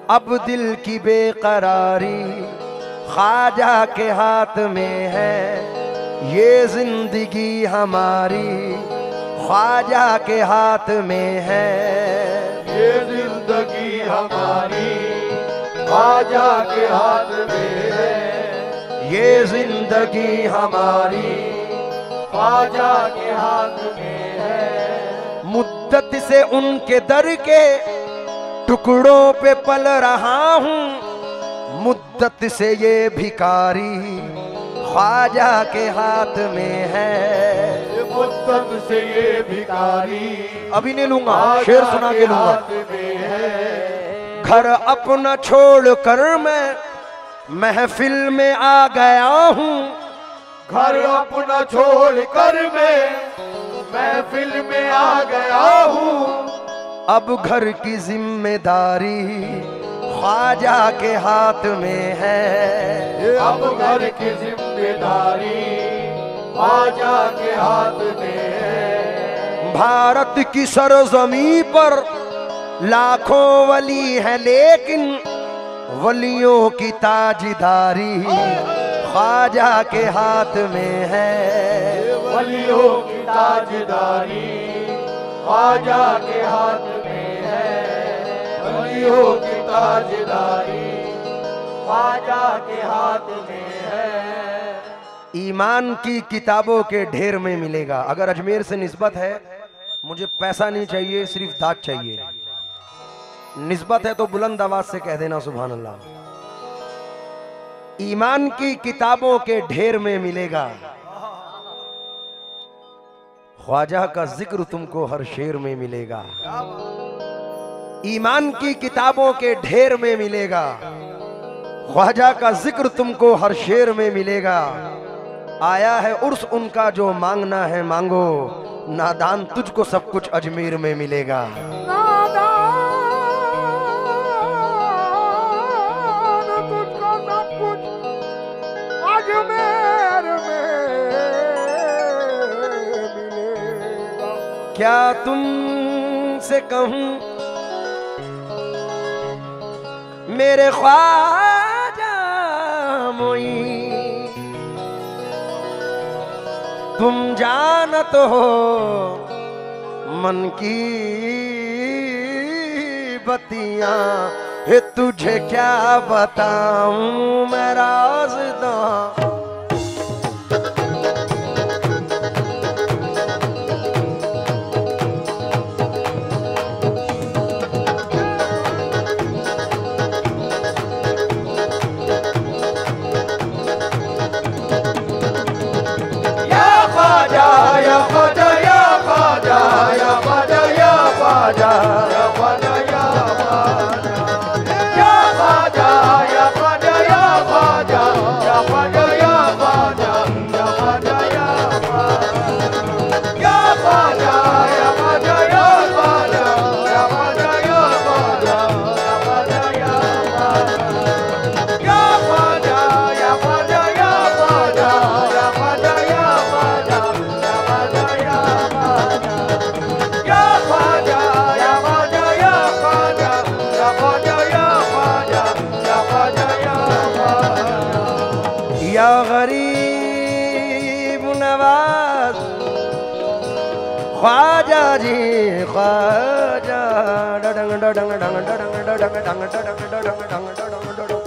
अब दिल की बेकरारी ख्वाजा के हाथ में है, ये जिंदगी हमारी ख्वाजा के हाथ में है। ये जिंदगी हमारी ख्वाजा के हाथ में है, ये जिंदगी हमारी ख्वाजा के हाथ में है। मुद्दत से उनके दर के टुकड़ों पे पल रहा हूँ, मुद्दत से ये भिखारी ख्वाजा के हाथ में है। मुद्दत से ये भिखारी अभी नहीं लूंगा, शेर सुना के लूंगा। हाथ में है। घर अपना छोड़ कर मैं महफिल में आ गया हूँ, घर अपना छोड़ कर मैं महफिल में आ गया हूँ। अब घर की जिम्मेदारी ख्वाजा के हाथ में है। अब घर की जिम्मेदारी ख्वाजा के हाथ में है। भारत की सरजमी पर लाखों वली है, लेकिन वलियों की ताजदारी ख्वाजा के हाथ में है। वलियों की ताजदारी ख्वाजा के हाथ में है। वलियों की ताजदारी ख्वाजा के हाथ में है। ईमान की किताबों के ढेर में मिलेगा। अगर अजमेर से निस्बत है, मुझे पैसा नहीं चाहिए, सिर्फ दाद चाहिए। निस्बत है तो बुलंद आवाज से कह देना सुभान अल्लाह। ईमान की किताबों के ढेर में मिलेगा, ख्वाजा का जिक्र तुमको हर शेर में मिलेगा। ईमान की किताबों के ढेर में मिलेगा, ख्वाजा का जिक्र तुमको हर शेर में मिलेगा। आया है उर्स उनका जो मांगना है मांगो, नादान तुझको सब कुछ अजमेर में मिलेगा। क्या तुमसे कहूं मेरे ख्वाजा मोई, तुम जानत हो मन की बतियां, ये तुझे क्या बताऊं मैं राज़दां। या गरीब नवाज ख्वाजा जी ख्वाजा, डडंग डडंग डंग डडंग डडंग डंग डडंग डडंग डंग डडंग डडंग।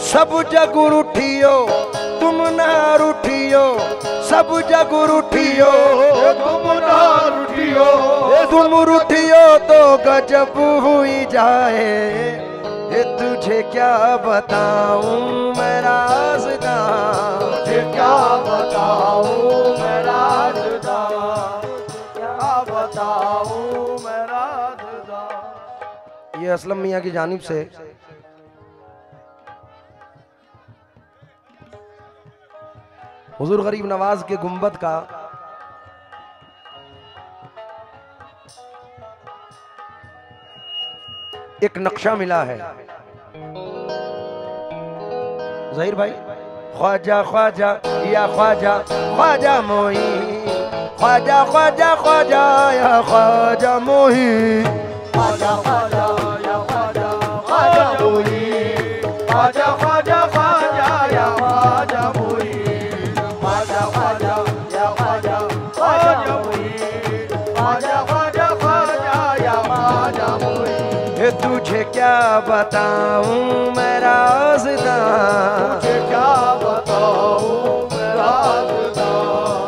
सब जग उठियो तुम ना रूठियो, सब जग उठियो तुम ना रूठियो, तुम रूठियो तो गजब हुई जाए। ये तुझे क्या बताऊं मैं राज़दां, तुझे क्या बताऊं मैं राज़दां, क्या बताऊं मैं राज़दां। ये असलम मियाँ की जानिब से हुजूर गरीब नवाज के गुंबद का एक नक्शा मिला है। ज़हीर भाई, ख्वाजा ख्वाजा या ख्वाजा ख्वाजा मोई, ख्वाजा ख्वाजा ख्वाजा या ख्वाजा मोही, ख्वाजा ख्वाजा या ख्वाजा ख्वाजा मोही, ख्वाजा ख्वाजा ख्वाजा या ख्वाजा मोही, ख्वाजा ख्वाजा या ख्वाजा ख्वाजा मोही, ख्वाजा ख्वाजा ख्वाजा या ख्वाजा मोही। ये तुझे क्या बताऊं मैं राज़दां, तुझे क्या बताऊं मैं राज़दां,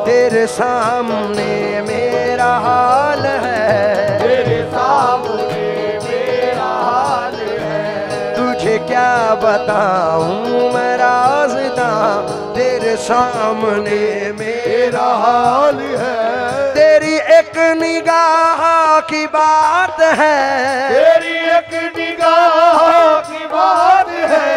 तेरे सामने मेरा हाल है, तेरे सामने मेरा हाल है। तुझे क्या बताऊं मैं राज़दां, तेरे सामने मेरा हाल है। तेरी एक निगाह की बात है, तेरी एक निगाह की बात है,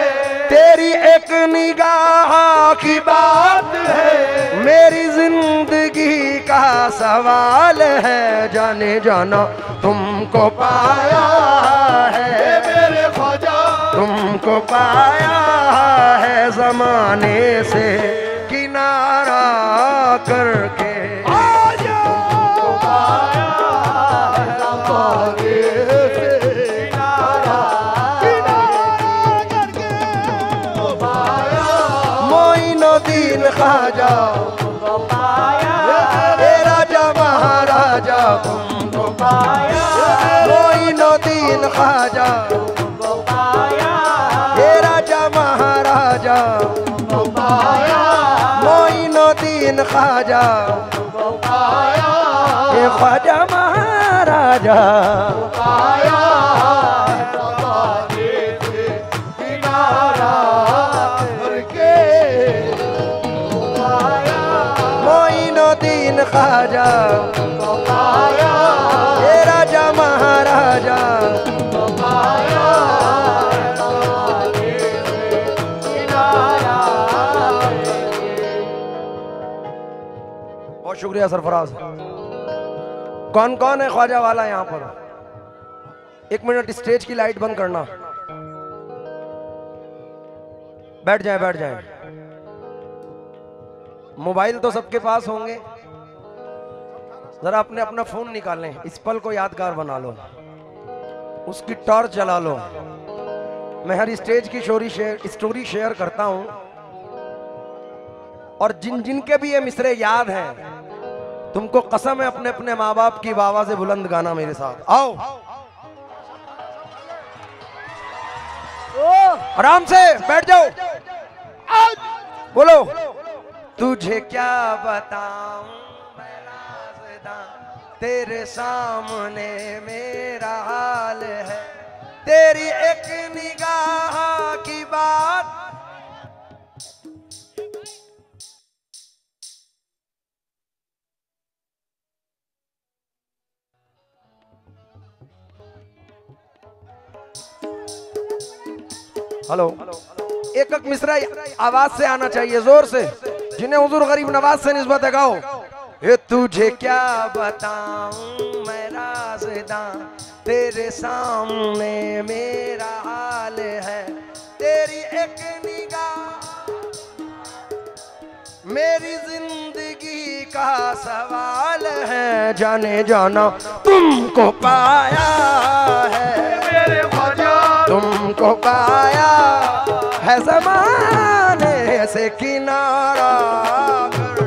तेरी एक निगाह की बात है, मेरी जिंदगी का सवाल है। जाने जाना तुमको पाया है, मेरे ख्वाजा तुमको पाया है ज़माने से किनारा करके। तुमको पाया है ज़माने से किनारा, किनारा करके पाया। मोइनुद्दीन ख्वाजा तुमको पाया, ए राजा महाराजा तुमको पाया। मोइनुद्दीन ख्वाजा तुमको पाया, ए राजा महाराजा तुमको पाया। मोइनुद्दीन ख्वाजा तुमको पाया, ए ख्वाजा महाराजा पाया है ज़माने से किनारा करके पाया। मोइनुद्दीन ख्वाजा तुमको पाया, ए राजा महाराजा तुमको पाया है ज़माने से किनारा करके। बहुत शुक्रिया सरफराज। कौन कौन है ख्वाजा वाला यहाँ पर? एक मिनट स्टेज की लाइट बंद करना। बैठ जाए बैठ जाए। मोबाइल तो सबके पास होंगे, जरा अपने अपना फोन निकालें, इस पल को यादगार बना लो, उसकी टॉर्च जला लो। मैं हर स्टेज की स्टोरी शेयर करता हूं, और जिन जिन के भी ये मिसरे याद हैं, तुमको कसम है अपने अपने माँ बाप की आवाज़ बुलंद गाना मेरे साथ। आओ आराम से बैठ जाओ, बोलो। तुझे क्या बताऊं मैं राज़दां, तेरे सामने मेरा हाल है, तेरी एक निगाह की बात। हेलो, एक एक मिसरा आवाज से आना चाहिए, जोर से। जिन्हें हुजूर गरीब नवाज से निस्बत है गाओ। ये तुझे क्या बताऊं मैं राज़दां, तेरे सामने मेरा हाल है, तेरी एक निगाह मेरी जिंदगी का सवाल है। जाने जाना तुमको पाया है, मेरे ख्वाजा तुमको पाया है ज़माने से किनारा कर।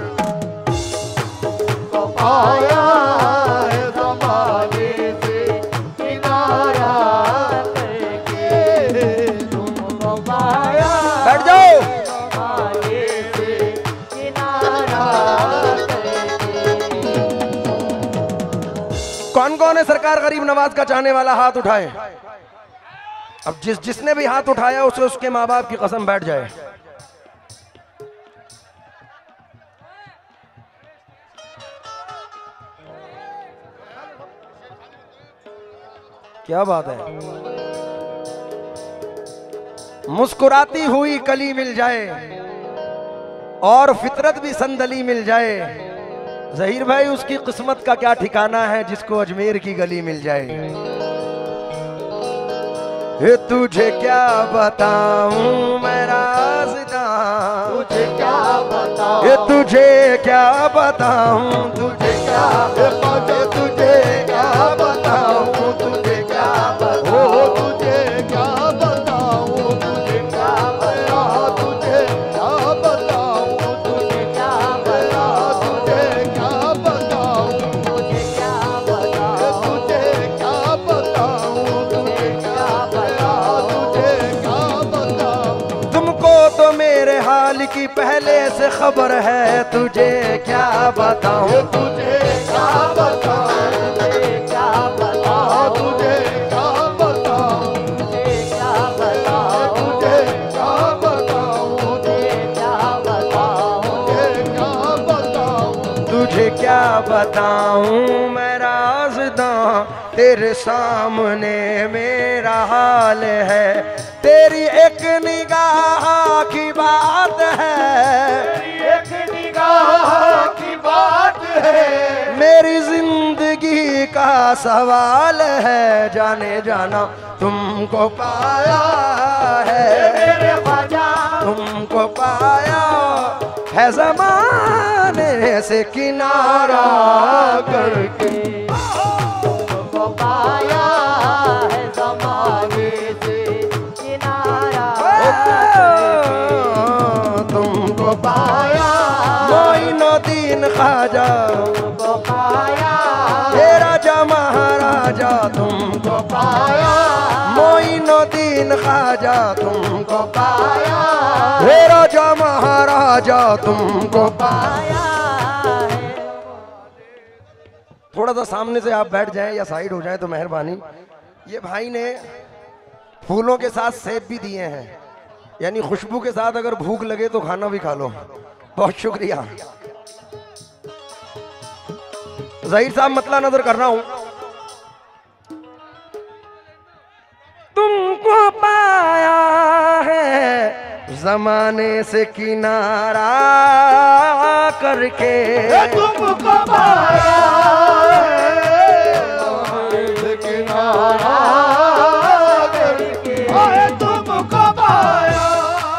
तुमको पाया है ज़माने से किनारा करके, तुमको पाया बैठ जाओ। ज़माने से किनारा करके। कौन कौन है सरकार गरीब नवाज का चाहने वाला? हाथ उठाए। अब जिसने भी हाथ उठाया उसे उसके माँ बाप की कसम बैठ जाए। क्या बात है। मुस्कुराती हुई कली मिल जाए और फितरत भी संदली मिल जाए, ज़हीर भाई उसकी किस्मत का क्या ठिकाना है जिसको अजमेर की गली मिल जाए। ये तुझे क्या बताऊं मैं राज़दां, तुझे क्या बताऊं ये तुझे क्या बताऊं, तुझे क्या ख्वाजा तुझे क्या बताऊं, तुझे क्या बताऊं, तुझे क्या बताऊं, तुझे क्या बताऊं, तुझे क्या बताऊं, तुझे क्या बताऊं, तुझे क्या बताऊं, तुझे क्या बताऊं, तुझे क्या बताऊं, तुझे क्या बताऊं, तुझे क्या बताऊं। तुमको तो मेरे हाल की पहले से खबर है, तुझे क्या बताऊं, तुझे क्या बताऊं, तुझे क्या बताऊं, तुझे क्या बताऊं, तुझे क्या बताऊं, तुझे क्या बताऊं, तुझे क्या बताऊं, तुझे क्या बताऊं, तुझे क्या बताऊं मैं राज़दां, तेरे सामने मेरा हाल है, तेरी एक निगाह की बात है, एक निगाह की बात है, मेरी जिंदगी का सवाल है, जाने जाना तुमको पाया है, मेरे ख्वाजा तुमको पाया है ज़माने से किनारा करके, तुमको पाया है ज़माने से किनारा, तुमको पाया मोइनुद्दीन ख्वाजा, तुमको पाया, हे राजा महाराजा तुमको पाया मोइनुद्दीन ख्वाजा तुमको पाया, हे राजा महाराजा तुमको पाया है। थोड़ा सा सामने से आप बैठ जाएं या साइड हो जाएं तो मेहरबानी। ये भाई ने फूलों के साथ सेब भी दिए हैं, यानी खुशबू के साथ अगर भूख लगे तो खाना भी खा लो। बहुत शुक्रिया। ज़हीर साहब मतला नजर कर रहा हूं। तुमको पाया है जमाने से किनारा करके, तुमको पाया है किनारा करके, तुमको पाया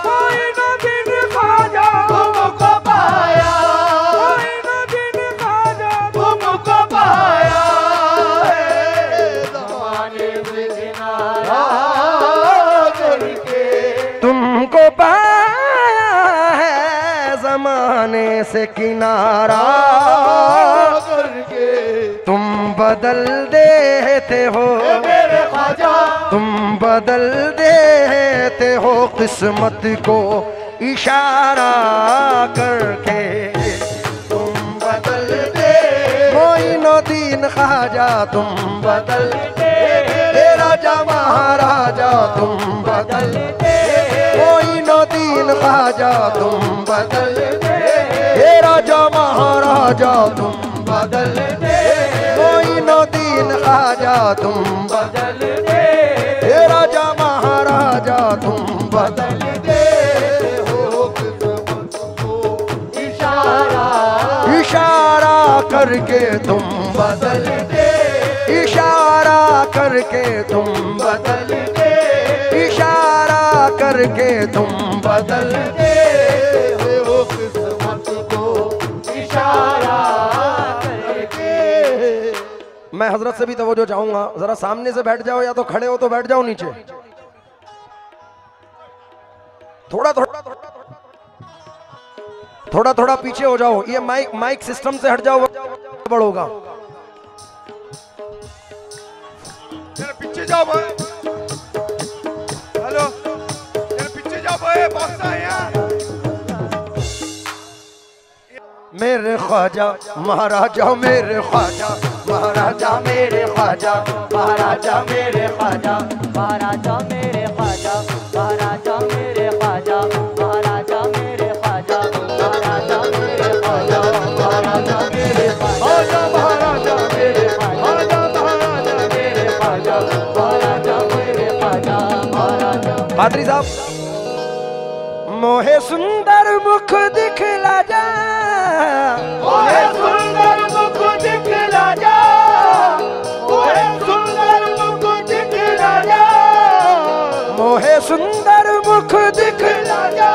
मोइनुद्दीन ख्वाजा, तुमको पाया मोइनुद्दीन ख्वाजा, तुमको पाया है ज़माने से किनारा करके, तुमको पाया है जमाने से किनारा करके, तुम बदल देते हो, मेरे ख्वाजा तुम बदल देते हो किस्मत को इशारा करके, तुम बदल दे मोइनुद्दीन ख्वाजा, तुम बदल दे राजा महाराजा, तुम बदल दे मोइनुद्दीन ख्वाजा, तुम बदल दे राजा महाराजा, तुम बदल दे मोइनुद्दीन ख्वाजा, तुम बदल दे राजा महाराजा, तुम बदल दे हो किस्मत को इशारा, इशारा करके तुम बदल दे, इशारा करके तुम बदल दे, इशारा करके तुम बदल दे हो किस्मत को इशारा करके। मैं हजरत से भी तवज्जो चाहूंगा, जरा सामने से बैठ जाओ या तो खड़े हो तो बैठ जाओ नीचे, थोड़ा थोड़ा थोड़ा थोड़ा पीछे हो जाओ, ये माइक सिस्टम से हट जाओ, बड़ होगा। जरा पीछे जाओ भाई, हेलो जरा पीछे जाओ भाई, बॉस आए हैं। मेरे ख्वाजा महाराजा, मेरे ख्वाजा महाराजा, मेरे ख्वाजा महाराजा, मेरे ख्वाजा महाराजा मेरे ख्वाजा, महाराजा मेरे ख्वाजा, महाराजा मेरे ख्वाजा, महाराजा मेरे ख्वाजा, महाराजा मेरे ख्वाजा, महाराजा मेरे महाराजा मेरे ख्वाजा, महाराजा मेरे ख्वाजा, महाराजा। पादरी साहब, मोहे सुंदर मुख दिखला जा, ओए सुंदर मुख दिखला जा, ओए सुंदर मुख दिखला जा, मोहे सुंदर मुख दिखला दिखला जा,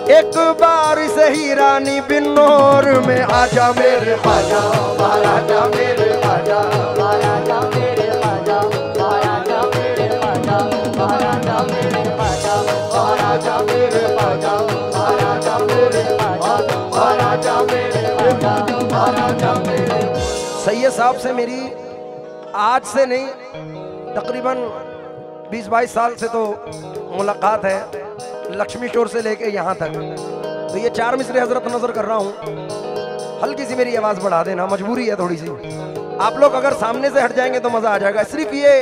एक बार सही रानी बिन्नौर में आजा मेरे ख्वाजा महाराजा मेरे ख्वाजा महाराजा मेरे ख्वाजा महाराजा मेरे ख्वाजा महाराजा मेरे ख्वाजा महाराजा मेरे ख्वाजा महाराजा मेरे ख्वाजा महाराजा मेरे ख्वाजा महाराजा मेरे। सैयद साहब से मेरी आज से नहीं तकरीबन 20-22 साल से तो मुलाकात है, लक्ष्मी स्टोर से लेके यहाँ तक। तो ये 4 मिसरे हजरत नजर कर रहा हूँ, हल्की सी मेरी आवाज बढ़ा देना, मजबूरी है थोड़ी सी। आप लोग अगर सामने से हट जाएंगे तो मजा आ जाएगा। सिर्फ ये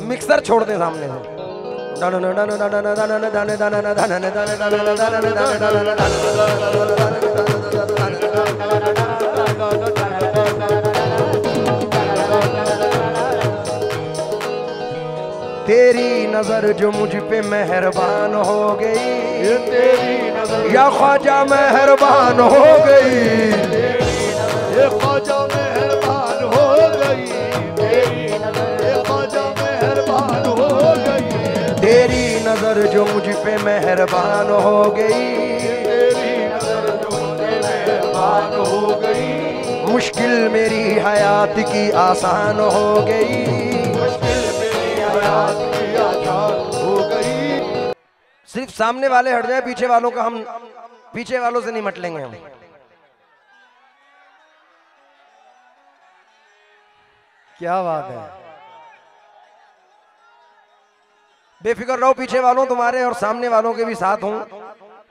मिक्सर छोड़ दें सामने से। तेरी नजर जो मुझ पे मेहरबान हो गई, तेरी नजर या ख्वाजा मेहरबान हो गई, ये ख्वाजा मेहरबान हो गई, तेरी नजर ये ख्वाजा मेहरबान हो गई, तेरी नजर जो मुझ पे मेहरबान हो गई, तेरी नजर जो मुझे मेहरबान हो गई, मुश्किल मेरी हयात की आसान हो गई। मुश्किल मेरी हयात की आसान हो गई। सिर्फ सामने वाले हट जाए, पीछे वालों का हम पीछे वालों से नहीं मट लेंगे हम। क्या बात है, बेफिक्र रहो, पीछे वालों तुम्हारे और सामने वालों के भी साथ हूं।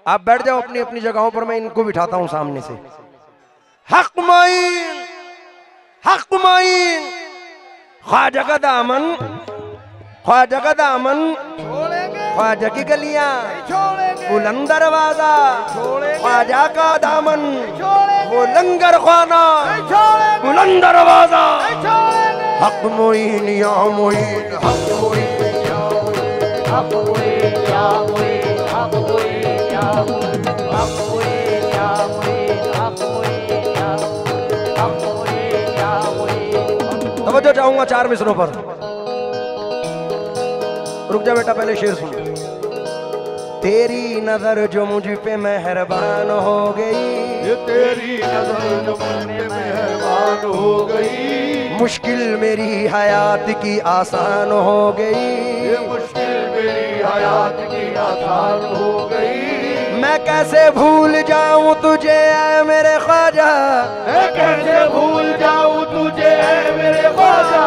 आप बैठ जाओ अपनी अपनी जगहों पर, मैं इनको बिठाता हूं सामने से। हक माइन, हक माइन, ख्वाजा का दामन, ख्वाजा का दामन, ख्वाजा की गलियां, बुलंद दरवाजा, ख्वाजा का दामन, वो लंगर खाना, बुलंद दरवाजा। हक मोइन या मोइन, हक मोइन या मोइन, हक मोइन या मोइन, हक मोइन या मोइन, हक मोइन या मोइन, हक मोइन या मोइन, हक मोइन या मोइन। तवज्जो चाहूंगा 4 मिसरों पर। रुक जा बेटा, पहले शेर सुन। तेरी नजर जो मुझ पे मेहरबान हो गई, ये तेरी नजर जो मुझ पे मेहरबान हो गई, मुश्किल मेरी हयात की आसान हो गई, ये मुश्किल मेरी हयात की आसान हो गई। मैं कैसे भूल जाऊं तुझे ऐ मेरे ख्वाजा, मैं कैसे भूल जाऊं तुझे ऐ मेरे ख्वाजा,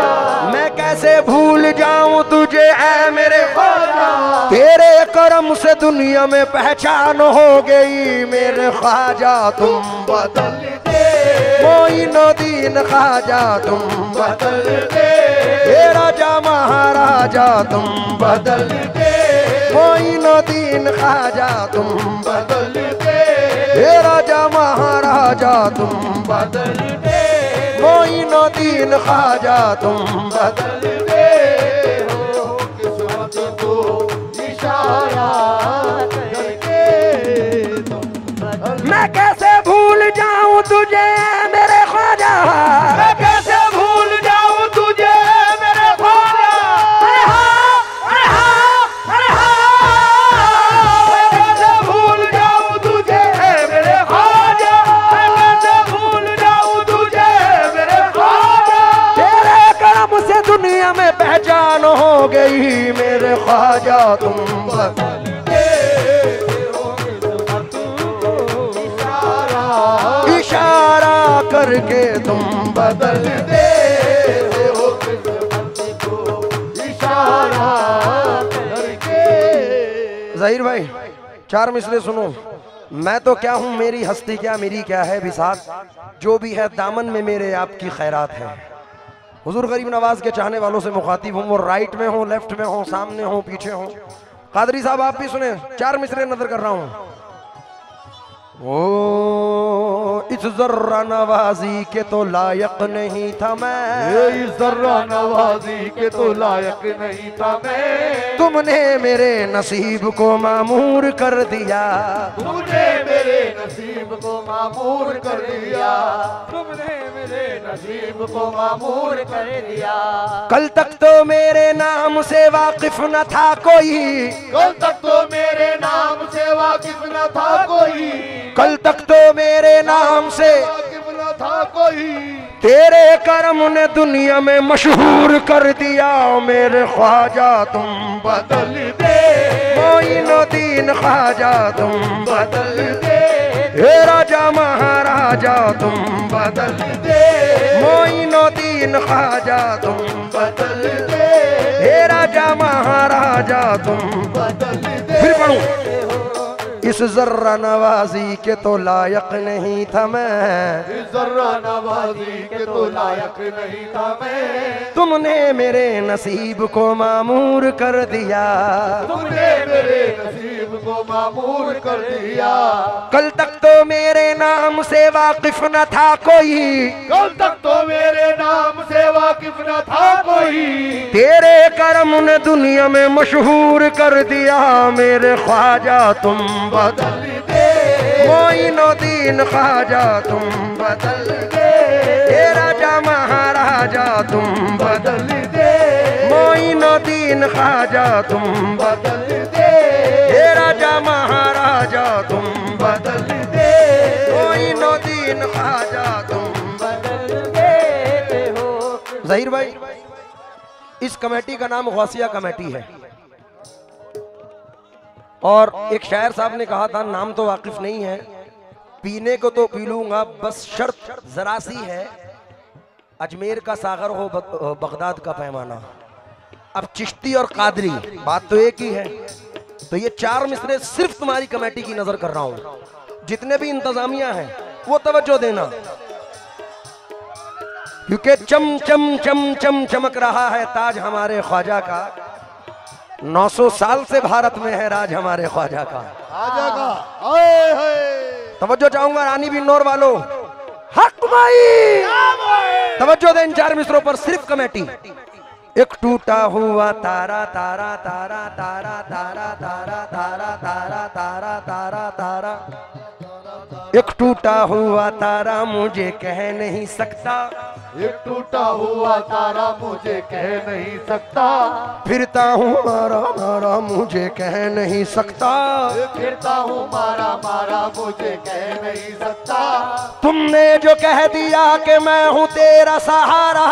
मैं कैसे भूल जाऊं तुझे ऐ मेरे ख्वाजा, तेरे करम से दुनिया में पहचान हो गई मेरे ख्वाजा। तुम बदल दे मोइनुद्दीन ख्वाजा, तुम बदल दे हे राजा महाराजा, तुम बदल दे मोइनुद्दीन ख्वाजा, तुम बदल दे हे राजा महाराजा, तुम बदल दे मोइनुद्दीन ख्वाजा, तुम बदल दे हो किस्मत को इशारा करके तुम। मैं कैसे भूल जाऊं तुझे मेरे ख्वाजा, मैं कैसे भूल जाऊं तुझे मेरे ख्वाजा, अरे हाँ, अरे हाँ, अरे हाँ। मैं कैसे भूल जाऊं तुझे मेरे ख्वाजा, मैं कैसे भूल जाऊं तुझे मेरे ख्वाजा, तेरे करम से दुनिया में पहचान हो गई मेरे ख्वाजा। तुम बदल दे हो किस्मत को इशारा, इशारा करके तुम बदल दे हो किस्मत को इशारा करके। ज़हीर भाई 4 मिसरे सुनो। मैं तो क्या हूँ, मेरी हस्ती क्या, मेरी क्या है बिसात, जो भी है दामन में मेरे आपकी खैरात है। हुजूर गरीब नवाज के चाहने वालों से मुखातिब हूँ, वो राइट में हो, लेफ्ट में हो, सामने हो, पीछे हो। कादरी साहब आप भी सुने, 4 मिसरे नजर कर रहा हूँ। ओ इस जर्रा नवाजी के तो लायक नहीं था मैं, इस जर्रा नवाजी के तो लायक नहीं था मैं। तुमने मेरे नसीब को मामूर कर दिया, तुमने मेरे नसीब को मामूर कर दिया। तुमने मेरे नसीब को मामूर कर दिया। कल तक तो मेरे नाम से वाकिफ न था कोई, कल तक तो मेरे नाम से वाकिफ न था कोई, कल तक तो मेरे नाम से वाकिफ न था कोई। तेरे करम ने दुनिया में मशहूर कर दिया। मेरे ख्वाजा तुम बदल दे, मोइनुद्दीन ख्वाजा तुम बदल दे, हे राजा महाराजा तुम बदल दे, मोइनुद्दीन ख्वाजा तुम बदल दे, हे राजा महाराजा तुम। बदल दे। फिर पढ़ूं, इस जर्रा नवाजी के तो लायक नहीं था मैं, इस जर्रा नवाजी के तो लायक नहीं था मैं। तुमने मेरे नसीब को मामूर कर दिया। तुमने मेरे नसीब को मामूर कर दिया। कल तक तो मेरे नाम से वाकिफ न था कोई, कल तक तो मेरे नाम से वाकिफ न था कोई, तेरे करम ने दुनिया में मशहूर कर दिया। मेरे ख्वाजा तुम बदल दे, मोइनुद्दीन ख्वाजा तुम बदल दे, हे राजा महाराजा तुम बदल दे, मोइनुद्दीन ख्वाजा तुम बदल दे, हे राजा महाराजा तुम बदल दे, मोइनुद्दीन ख्वाजा तुम। बदल देते हो। ज़हीर भाई, इस कमेटी का नाम गौसिया कमेटी है। और एक शायर साहब ने कहा था, नाम तो वाकिफ नहीं है, पीने को तो पी लूंगा, बस शर्त जरा सी है, अजमेर का सागर हो बगदाद का पैमाना। अब चिश्ती और कादरी बात तो एक ही है। तो ये चार मिसरे सिर्फ तुम्हारी कमेटी की नजर कर रहा हूं। जितने भी इंतजामिया हैं वो तवज्जो देना, क्योंकि चम चम चम चम चमक रहा है ताज हमारे ख्वाजा का। 900 साल से भारत में है राज हमारे ख्वाजा का। आजा का आए हाय। तवज्जो चाहूंगा रानी बिन नौर वालों, हक माई तवज्जो दे इन चार मिसरों पर, सिर्फ कमेटी। एक टूटा हुआ तारा तारा तारा तारा तारा तारा तारा तारा तारा तारा तारा, एक टूटा हुआ तारा मुझे कह नहीं सकता, एक टूटा हुआ तारा मुझे कह नहीं सकता, फिरता हूँ मारा मारा मुझे कह नहीं सकता, फिरता हूँ मारा मारा मुझे कह नहीं सकता। तुमने जो कह दिया कि मैं हूँ तेरा सहारा,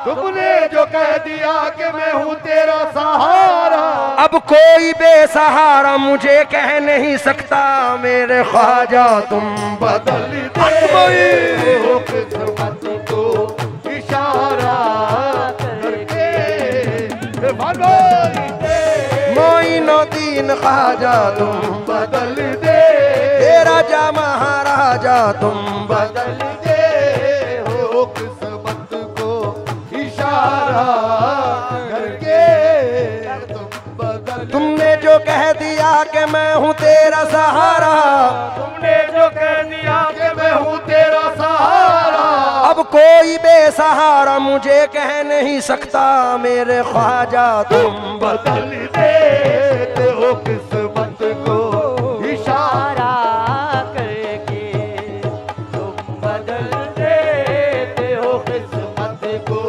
तुमने जो कह दिया कि मैं हूँ तेरा सहारा, अब कोई बेसहारा मुझे कह नहीं सकता। मेरे ख्वाजा तुम बदल दे हो किस्मत को इशारा करके, मोइनुद्दीन ख्वाजा तुम बदल दे, हे राजा महाराजा तुम बदल दे हो किस्मत को इशारा करके, तुम बदल। तुमने जो कह दिया कि मैं हूँ तेरा सहारा, तुमने जो कह दिया कि मैं हूँ तेरा सहारा, अब कोई बेसहारा मुझे कह नहीं सकता। मेरे ख्वाजा तुम बदल देते हो किस्मत को इशारा करके, तुम बदल देते हो किस्मत को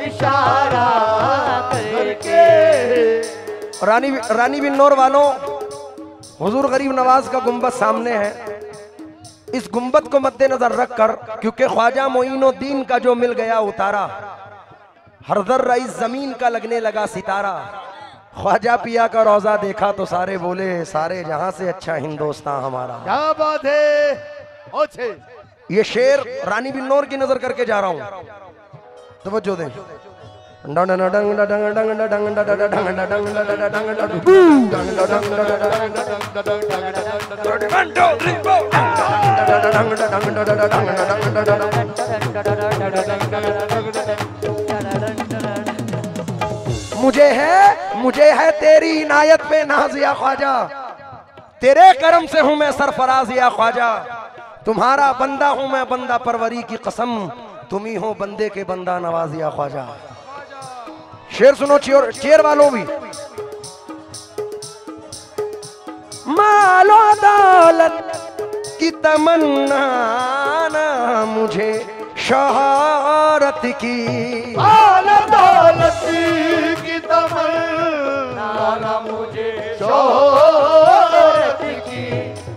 इशारा करके। रानी बिन नौर वालों, हुजूर गरीब नवाज का गुंबद सामने है। इस गुंबद को मद्देनजर रखकर, क्योंकि ख्वाजा मोइनुद्दीन का जो मिल गया उतारा, हर जर्रा इस जमीन का लगने लगा सितारा। ख्वाजा पिया का रोजा देखा तो सारे बोले, सारे जहां से अच्छा हिंदुस्तान हमारा। क्या बात है। अच्छे ये शेर रानी बिन नौर की नजर करके जा रहा हूं, तवज्जो दें। मुझे है तेरी इनायत पे नाज या ख्वाजा, तेरे करम से हूं मैं सरफराज या ख्वाजा, तुम्हारा बंदा हूं मैं बंदा परवरी की कसम, तुम ही हो बंदे के बंदा नवाज या ख्वाजा। शेर सुनो चेयर वालों भी। मालो दौलत की तमन्ना ना मुझे शोहरत की, मालो दौलत की तमन्ना ना मुझे शोहरत की,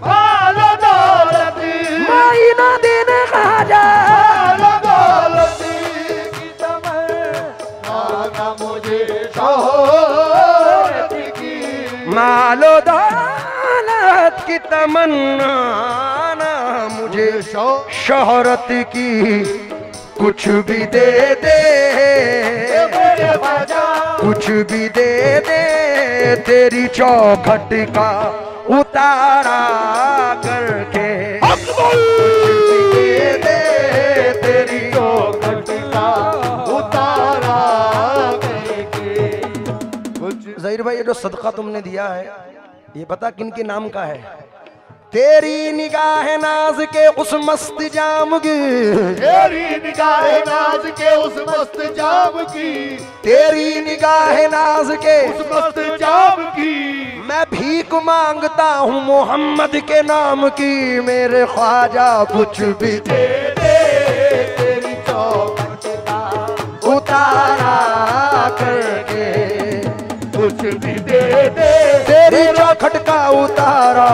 मालो दौलत मायना देने ख्वाजा, मालो दौलत की तमन्ना ना मुझे शोहरत की, मालो दौलत की तमन्ना ना मुझे शोहरत की, कुछ भी दे दे मेरे ख्वाजा, कुछ भी दे दे तेरी चौखट का उतारा करके, कुछ भी दे दे तेरी चौखट का उतारा करके। ज़हीर भाई, ये जो सदका तुमने दिया है ये पता किन के नाम का है? तेरी निगाह नाज के उस मस्त जाम की, तेरी निगाह नाज के उस मस्त जाम की, तेरी निगाह नाज के उस मस्त जाम की, मैं भीख मांगता हूँ मोहम्मद के नाम की, मेरे ख्वाजा कुछ भी दे दे तेरी चौखट का उतारा करके, कुछ भी दे दे तेरी चौखट का उतारा,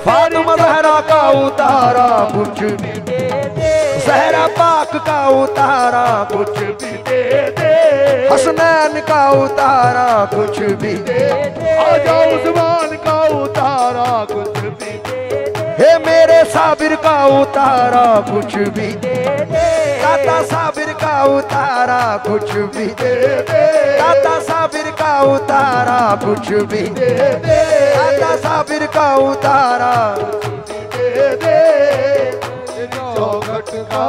फातिमा ज़हरा का उतारा, कुछ भी दे दे ज़हरा पाक का उतारा, कुछ भी दे दे हसनैन का उतारा, कुछ भी दे आजा उस्मान का उतारा, कुछ भी दे हे मेरे साबिर का उतारा, कुछ भी दाता साबिर का उतारा, कुछ भी दाता साबिर का उतारा, कुछ भी दाता साबिर का उतारा, दे दे चौखट का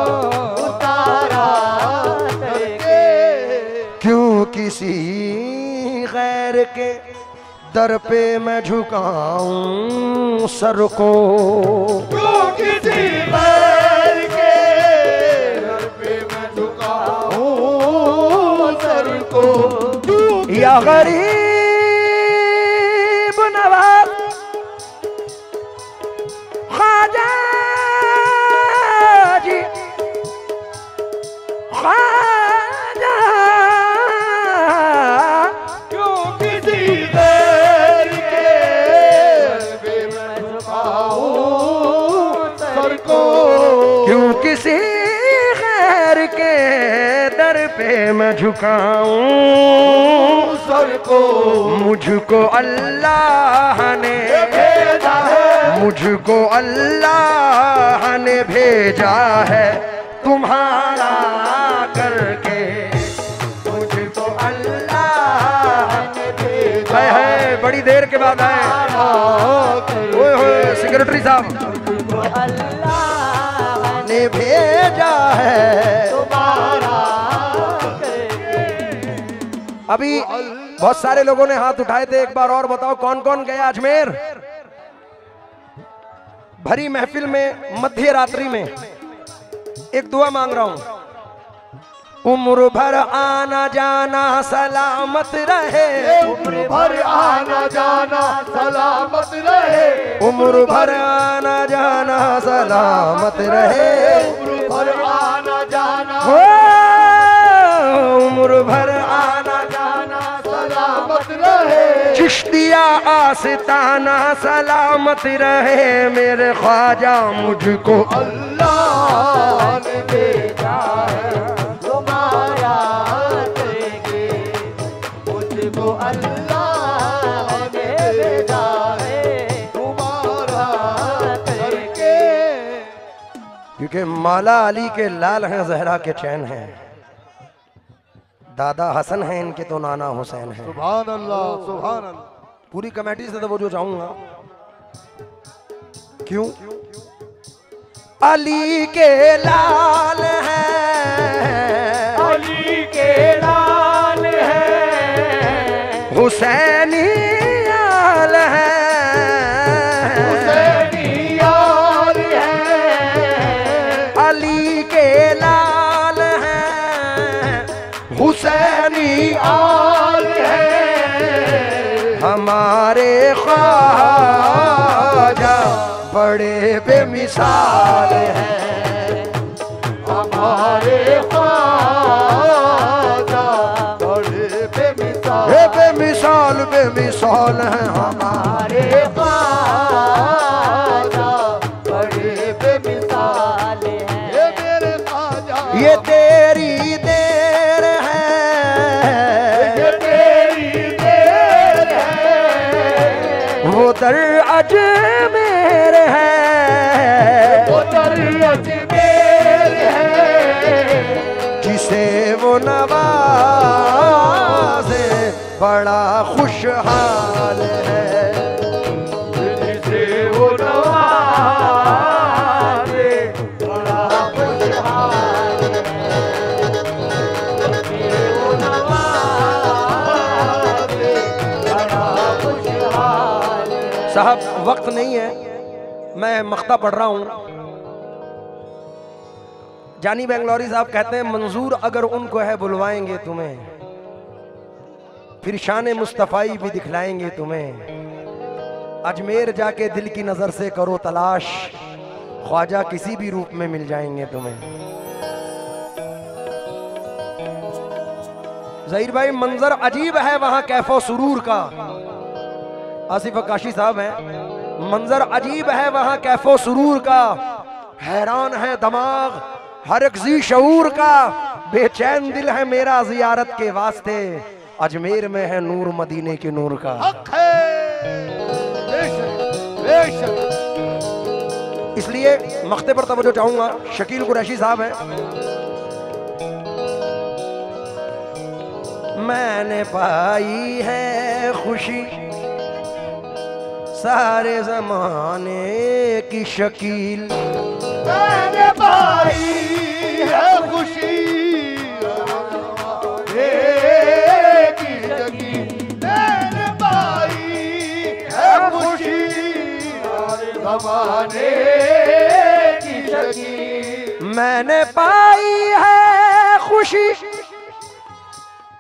उतारा करके। क्यों किसी गैर के दर पे मैं झुकाऊं सर को, क्यों किसी गैर के दर पे मैं झुकाऊं सर को, या गरीब नवाज ख्वाजा जी, ख्वाजा क्यों किसी गैर के दर पे मैं झुकाऊं सर को, क्यों किसी गैर के दर पे मैं झुकाऊं सर को, मुझको अल्लाह ने भेजा है, मुझको अल्लाह ने भेजा है तुम्हारा करके, मुझको अल्लाह ने भेजा है। बड़ी देर के बाद आए, ओए होए सेक्रेटरी साहब, अल्लाह ने भेजा है। तुम्हारा अभी बहुत सारे लोगों ने हाथ उठाए थे, एक बार और बताओ कौन कौन गया अजमेर? भरी महफिल में मध्य रात्रि में एक दुआ मांग रहा हूं, उम्र भर आना जाना सलामत रहे, उम्र भर आना जाना सलामत रहे, उम्र भर आना जाना सलामत रहे, उम्र भर आना जाना हो उम्र भर आना जाना सलामत रहे, चिश्तिया आस्ताना सलामत रहे, मेरे ख्वाजा मुझको अल्लाह ने भेजा है तुम्हारा करके, मुझको अल्लाह ने भेजा है तुम्हारा करके। क्योंकि मौला अली के लाल हैं, ज़हरा के चैन हैं, दादा हसन हैं, इनके तो नाना हुसैन हैं। सुभान अल्लाह सुभान अल्लाह। पूरी कमेटी से तो वो जो चाहूंगा, क्यों अली के लाल हैं, अली के लाल है, हुसैनी आल हैं, हमारे ख्वाजा बड़े बेमिसाल हैं, हमारे ख्वाजा बड़े बेमिसाल, बेमिसाल बेमिसाल हैं हमारे ख्वाजा बड़े बेमिसाल हैं। ये मेरे ख्वाजा, ये तेरी देर है, ये तेरी देर है, वो दर अजमेर है, वो दरियत मेर है, जिसे वो नवाजे बड़ा खुशहाल है, जिसे वो नवाजे बड़ा खुशहाल है, जिसे वो नवाजे बड़ा खुशहाल है। साहब वक्त नहीं है, मैं मख्ता पढ़ रहा हूँ। जानी बेंगलोरी साहब कहते हैं मंजूर अगर उनको है बुलवाएंगे तुम्हें, फिर शान मुस्तफ़ाई भी दिखलाएंगे तुम्हें, अजमेर जाके दिल की नजर से करो तलाश, ख्वाजा किसी भी रूप में मिल जाएंगे तुम्हें। ज़हीर भाई मंजर अजीब है वहां कैफो सुरूर का, आसिफ अक्काशी साहब हैं, मंजर अजीब है वहां कैफो सुरूर का, हैरान है दिमाग हर एक जी शऊर का, बेचैन दिल है मेरा जियारत के वास्ते, अजमेर में है नूर मदीने के नूर का। हक है, बेशक बेशक। इसलिए मख्ते पर तवज्जो चाहूंगा, शकील कुरैशी साहब हैं, मैंने पाई है खुशी सारे जमाने की शकील, मैंने पाई है खुशी की जगी, मैंने पाई है खुशी ज़माने की जगी, मैंने पाई है खुशी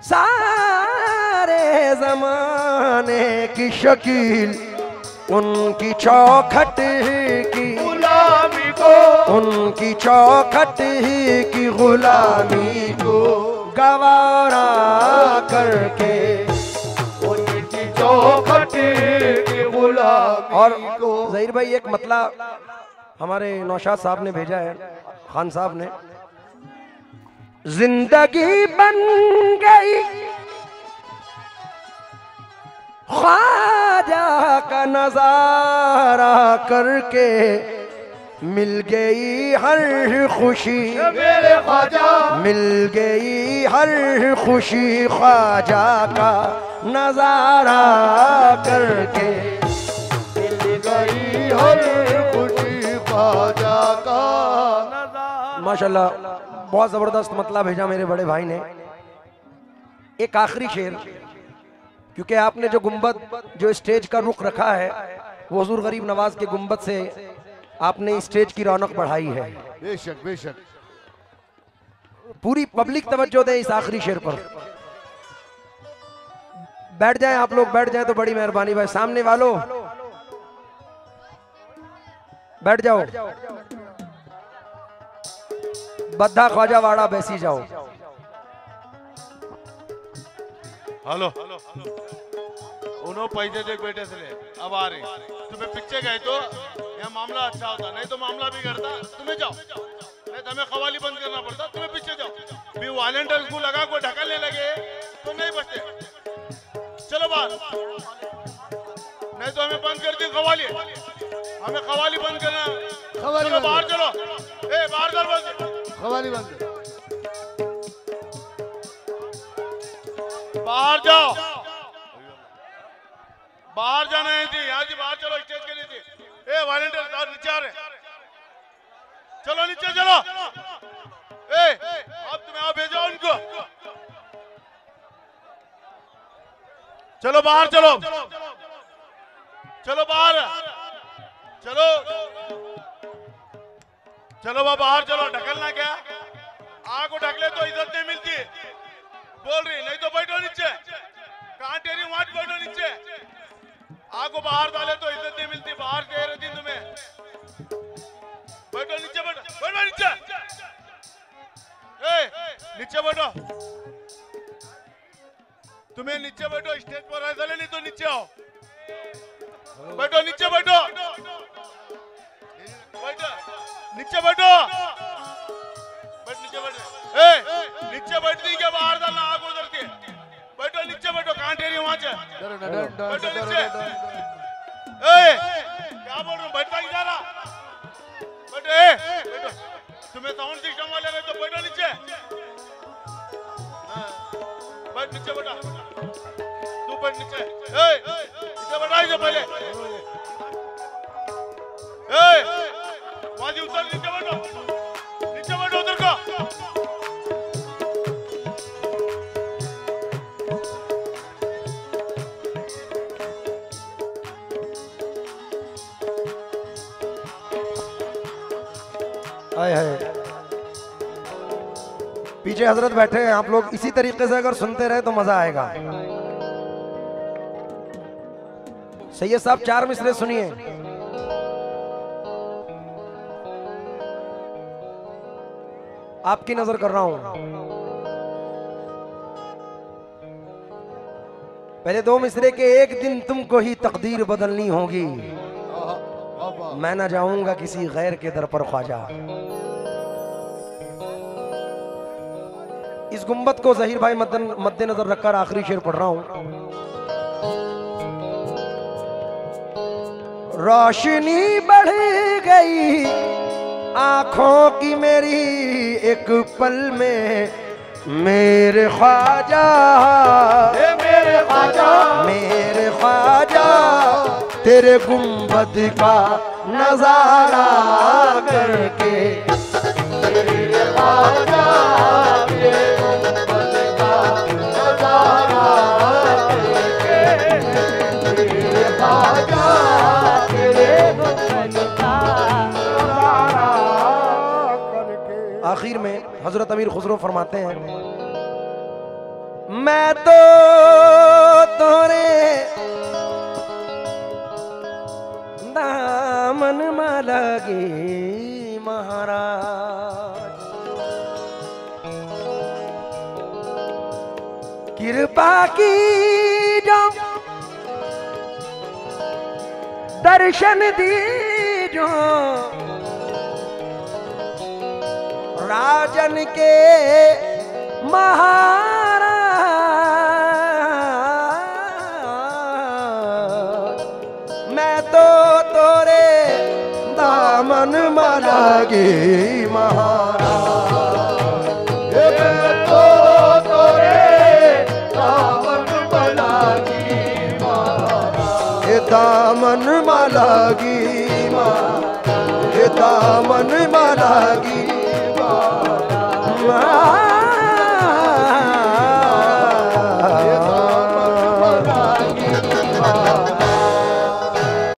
सारे जमाने की शकील, उनकी चौखट की गुलामी को, उनकी चौखट की गुलामी को गवारा करके, उनकी चौखट की गुलामी और को। ज़हीर भाई एक मतला हमारे नौशाद साहब ने भेजा है, खान साहब ने, जिंदगी बन गई ख्वाजा का नजारा करके, मिल गई हर खुशी, मेरे ख्वाजा मिल गई हर खुशी ख्वाजा का नजारा करके, मिल गई हर खुशी ख्वाजा का नज़ारा। माशाल्लाह बहुत जबरदस्त मतला भेजा मेरे बड़े भाई ने। एक आखिरी शेर, क्योंकि आपने जो गुंबद जो स्टेज का रुख रखा है वो हुजूर गरीब नवाज के गुंबद से आपने स्टेज की रौनक बढ़ाई है, बेशक बेशक। पूरी पब्लिक तवज्जो दे इस आखिरी शेर पर। बैठ जाएं आप लोग, बैठ जाएं तो बड़ी मेहरबानी भाई, सामने वालों बैठ जाओ, बद्दा ख्वाजा वाड़ा बैसी जाओ। हेलो उन्होंने पैसे देख बेटे से ले, अब आ रहे तुम्हें पीछे गए तो यह मामला अच्छा होता, नहीं तो मामला भी करता। तुम्हें जाओ, नहीं तो हमें कवाली बंद करना पड़ता। तुम्हें पीछे जाओ, भी वॉलंटियर्स को लगा को ढकलने लगे तो नहीं बचते। चलो बाहर, नहीं तो हमें बंद कर दी कवाली, हमें कवाली बंद करना। चलो बाहर चलो, ए बाहर कर बंद, कवाली बंद, बाहर जाओ, बाहर जाना है जी, यहाँ जी बाहर चलो, स्टेज के नीचे। ए वॉलंटियर नीचे आ रहे, चलो नीचे चलो। ए अब तुम्हें आओ, भेजो उनको, चलो बाहर चलो, चलो बाहर चलो, चलो बाहर चलो। ढकलना क्या, आग को ढकले तो इज्जत नहीं मिलती, बोल रही, नहीं तो बैठो नीचे, कहाँ टेरी वहां बैठो नीचे। आगो बाहर डाले तो इज्जत नहीं मिलती, बाहर दे रही थी तुम्हें। बैठो नीचे, बैठो बैठो नीचे, नीचे बैठो, तुम्हें नीचे बैठो, स्टेज पर ऐसा नहीं तो नीचे आओ, बैठो नीचे, बैठो बैठो नीचे, बैठो बैठ नीचे, बैठो नीचे बैठती क्या, बाहर डालना आग उधर के, बैठो नीचे, बैठो कहां ठहरी वहां से, बैठो नीचे। क्या बोल रहा हूँ, बैठता ही जा रहा, बैठो बैठो, तुम्हें साउंड सिस्टम वाले रहे तो बैठो नीचे, बैठ नीचे, बैठा तू, बैठ नीचे, नीचे बैठा इसे पहले, वहां से उतर, नीचे बैठो, नीचे बैठो उधर का। हाय हाय, पीछे हजरत बैठे हैं, आप लोग इसी तरीके से अगर सुनते रहे तो मजा आएगा। सैयद साहब 4 मिसरे सुनिए। आपकी नजर कर रहा हूं, पहले 2 मिसरे के एक दिन तुमको ही तकदीर बदलनी होगी, मैं ना जाऊंगा किसी गैर के दर पर ख्वाजा। इस गुंबद को जहीर भाई मद्देनजर रखकर आखिरी शेर पढ़ रहा हूं। रोशनी बढ़ गई आंखों की मेरी एक पल में, मेरे ख्वाजा, मेरे ख्वाजा, मेरे ख्वाजा, तेरे गुंबद का नजारा करके, मेरे ख्वाजा, तेरे गुंबद का नजारा करके, मेरे ख्वाजा, तेरे गुंबद का नजारा करके। आखिर में हजरत अमीर खुसरो फरमाते हैं, मैं तो तोरे दामन में लगी महाराज, कृपा की जो दर्शन दी जो राजन के महाराज, मैं तो तोरे दामन में लगी महाराज, मैं तो तोरे दामन में लगी महाराज, ये दामन में लगी महाराज, ये दामन में लगी